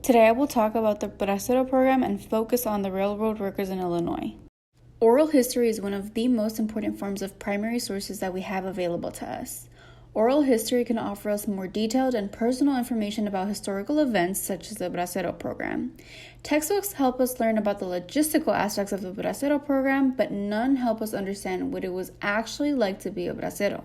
Today I will talk about the Bracero Program and focus on the railroad workers in Illinois. Oral history is one of the most important forms of primary sources that we have available to us. Oral history can offer us more detailed and personal information about historical events such as the Bracero Program. Textbooks help us learn about the logistical aspects of the Bracero Program, but none help us understand what it was actually like to be a bracero.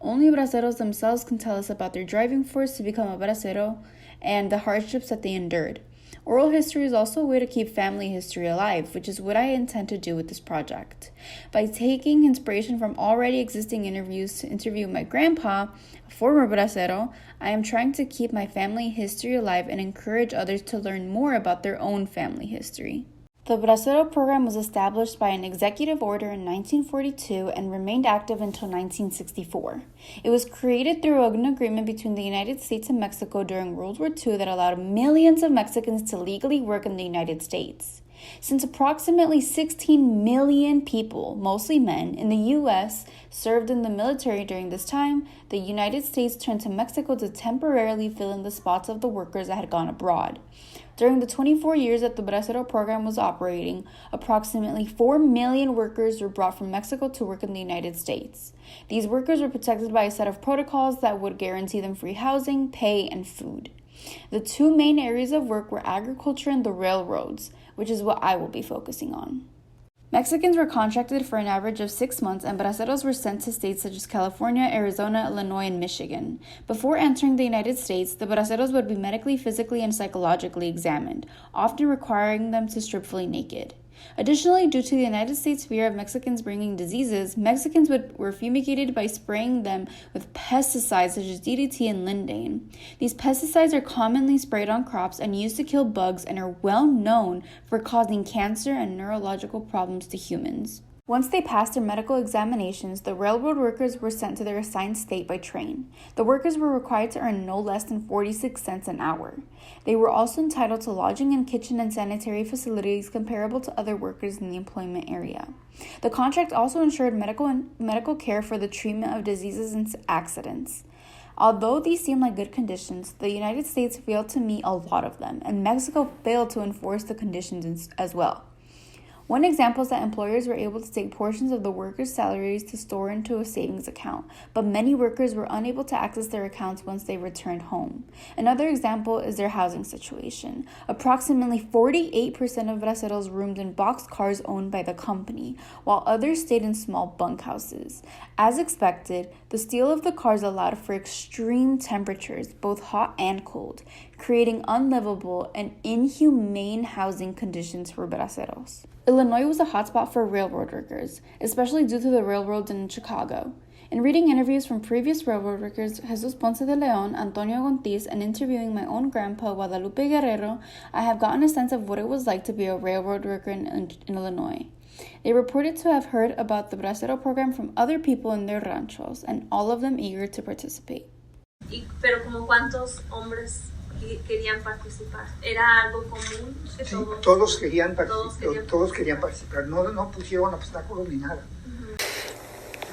Only braceros themselves can tell us about their driving force to become a bracero and the hardships that they endured. Oral history is also a way to keep family history alive, which is what I intend to do with this project. By taking inspiration from already existing interviews to interview my grandpa, a former bracero, I am trying to keep my family history alive and encourage others to learn more about their own family history. The Bracero Program was established by an executive order in 1942 and remained active until 1964. It was created through an agreement between the United States and Mexico during World War II that allowed millions of Mexicans to legally work in the United States. Since approximately 16 million people, mostly men, in the U.S. served in the military during this time, the United States turned to Mexico to temporarily fill in the spots of the workers that had gone abroad. During the 24 years that the Bracero Program was operating, approximately 4 million workers were brought from Mexico to work in the United States. These workers were protected by a set of protocols that would guarantee them free housing, pay, and food. The two main areas of work were agriculture and the railroads, which is what I will be focusing on. Mexicans were contracted for an average of 6 months, and braceros were sent to states such as California, Arizona, Illinois, and Michigan. Before entering the United States, the braceros would be medically, physically, and psychologically examined, often requiring them to strip fully naked. Additionally, due to the United States' fear of Mexicans bringing diseases, Mexicans were fumigated by spraying them with pesticides such as DDT and lindane. These pesticides are commonly sprayed on crops and used to kill bugs and are well known for causing cancer and neurological problems to humans. Once they passed their medical examinations, the railroad workers were sent to their assigned state by train. The workers were required to earn no less than 46 cents an hour. They were also entitled to lodging and kitchen and sanitary facilities comparable to other workers in the employment area. The contract also ensured medical care for the treatment of diseases and accidents. Although these seem like good conditions, the United States failed to meet a lot of them, and Mexico failed to enforce the conditions as well. One example is that employers were able to take portions of the workers' salaries to store into a savings account, but many workers were unable to access their accounts once they returned home. Another example is their housing situation. Approximately 48% of braceros roomed in boxcars owned by the company, while others stayed in small bunkhouses. As expected, the steel of the cars allowed for extreme temperatures, both hot and cold, creating unlivable and inhumane housing conditions for braceros. Illinois was a hotspot for railroad workers, especially due to the railroads in Chicago. In reading interviews from previous railroad workers, Jesus Ponce de Leon, Antonio Gontiz, and interviewing my own grandpa, Guadalupe Guerrero, I have gotten a sense of what it was like to be a railroad worker in Illinois. They reported to have heard about the Bracero Program from other people in their ranchos, and all of them eager to participate. Pero como cuántos hombres querían participar. ¿Era algo común? Que sí, todos querían participar. No pusieron obstáculos ni nada.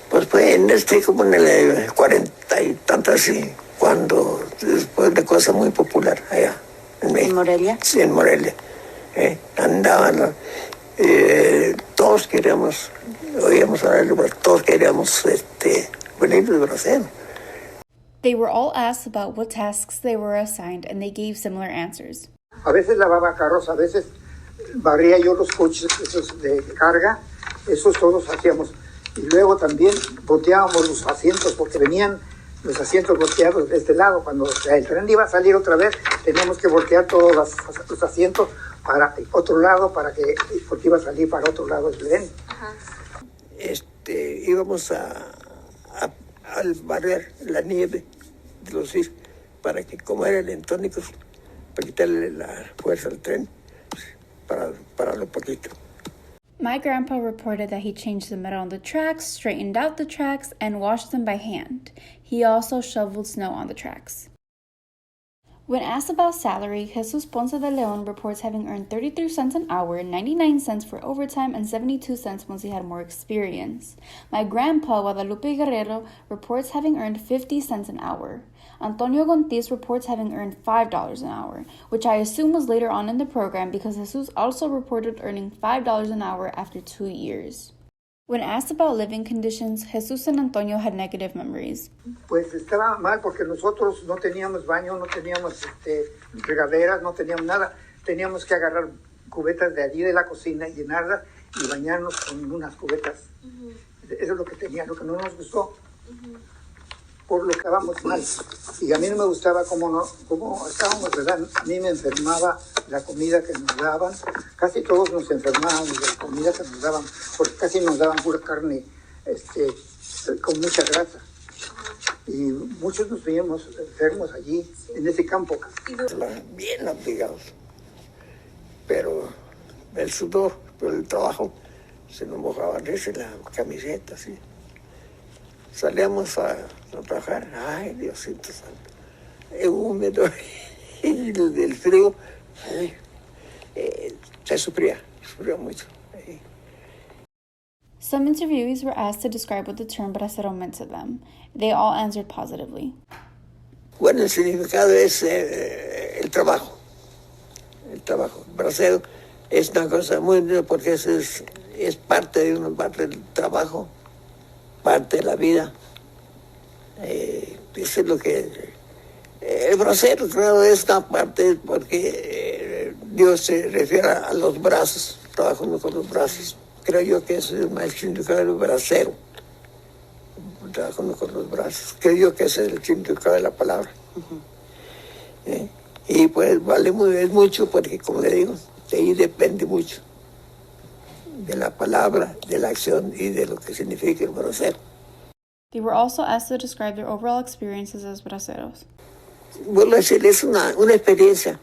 Pues fue como en el 40 y tantas, sí, cuando después de cosa muy popular allá en México. ¿En Morelia? Sí, en Morelia. Andaban, todos queríamos, oíamos hablar, todos queríamos venir de Brasil. They were all asked about what tasks they were assigned, and they gave similar answers. A veces lavaba carros, a veces barría yo los coches esos de carga, esos todos hacíamos. Y luego también volteábamos los asientos, porque venían los asientos volteados de este lado. Cuando el tren iba a salir otra vez, teníamos que voltear todos los asientos para otro lado, porque iba a salir para otro lado el tren. Ajá. Íbamos al barrer la nieve de los hijos para que, como eran lentónicos, para quitarle la fuerza al tren, para lo poquito. My grandpa reported that he changed the metal on the tracks, straightened out the tracks, and washed them by hand. He also shoveled snow on the tracks. When asked about salary, Jesus Ponce de Leon reports having earned 33 cents an hour, 99 cents for overtime, and 72 cents once he had more experience. My grandpa, Guadalupe Guerrero, reports having earned 50 cents an hour. Antonio Gontiz reports having earned $5 an hour, which I assume was later on in the program because Jesus also reported earning $5 an hour after 2 years. When asked about living conditions, Jesus and Antonio had negative memories. Pues estaba mal porque nosotros no teníamos baño, no teníamos regaderas, no teníamos nada. Teníamos que agarrar cubetas de allí de la cocina y llenarlas y bañarnos con unas cubetas. Eso es lo que tenía, lo que no nos gustó. Por lo que estábamos mal. Y a mí no me gustaba cómo estábamos, ¿verdad? A mí me enfermaba la comida que nos daban. Casi todos nos enfermábamos de la comida que nos daban, porque casi nos daban pura carne con mucha grasa. Y muchos nos veíamos enfermos allí, en ese campo. Bien abrigados. Pero el sudor, por el trabajo, se nos mojaba la camiseta, sí. Salíamos a trabajar, ay, Diosito santo, húmedo, y del frío, se sufría mucho. Some interviewees were asked to describe what the term bracero meant to them. They all answered positively. Bueno, el significado es el trabajo. El trabajo. Bracero es una cosa muy linda porque es parte de una parte del trabajo, parte de la vida. Eso es lo que... el bracero, claro, es una parte porque Dios se refiere a los brazos, trabajando con los brazos. Creo yo que ese es el significado del bracero, trabajando con los brazos. Creo yo que ese es el significado de la palabra. Y pues vale mucho porque, como le digo, de ahí depende mucho de la palabra, de la acción y de lo que significa el bracero. They were also asked to describe their overall experiences as braceros. Vuelvo a decir, es una experiencia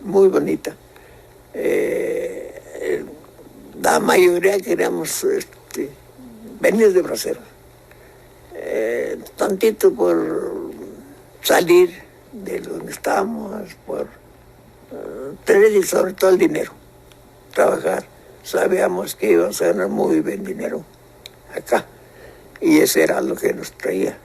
muy bonita. La mayoría queríamos venir de braceros. Tantito por salir de donde estábamos, por tener y sobre todo el dinero, trabajar. Sabíamos que íbamos a ganar muy buen dinero acá y ese era lo que nos traía.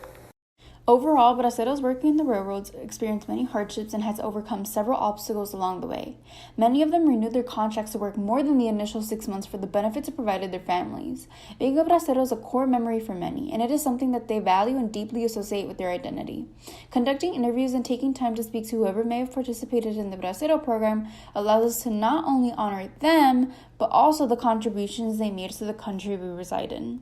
Overall, braceros working in the railroads experienced many hardships and had to overcome several obstacles along the way. Many of them renewed their contracts to work more than the initial 6 months for the benefits it provided their families. Being a bracero is a core memory for many, and it is something that they value and deeply associate with their identity. Conducting interviews and taking time to speak to whoever may have participated in the Bracero program allows us to not only honor them, but also the contributions they made to the country we reside in.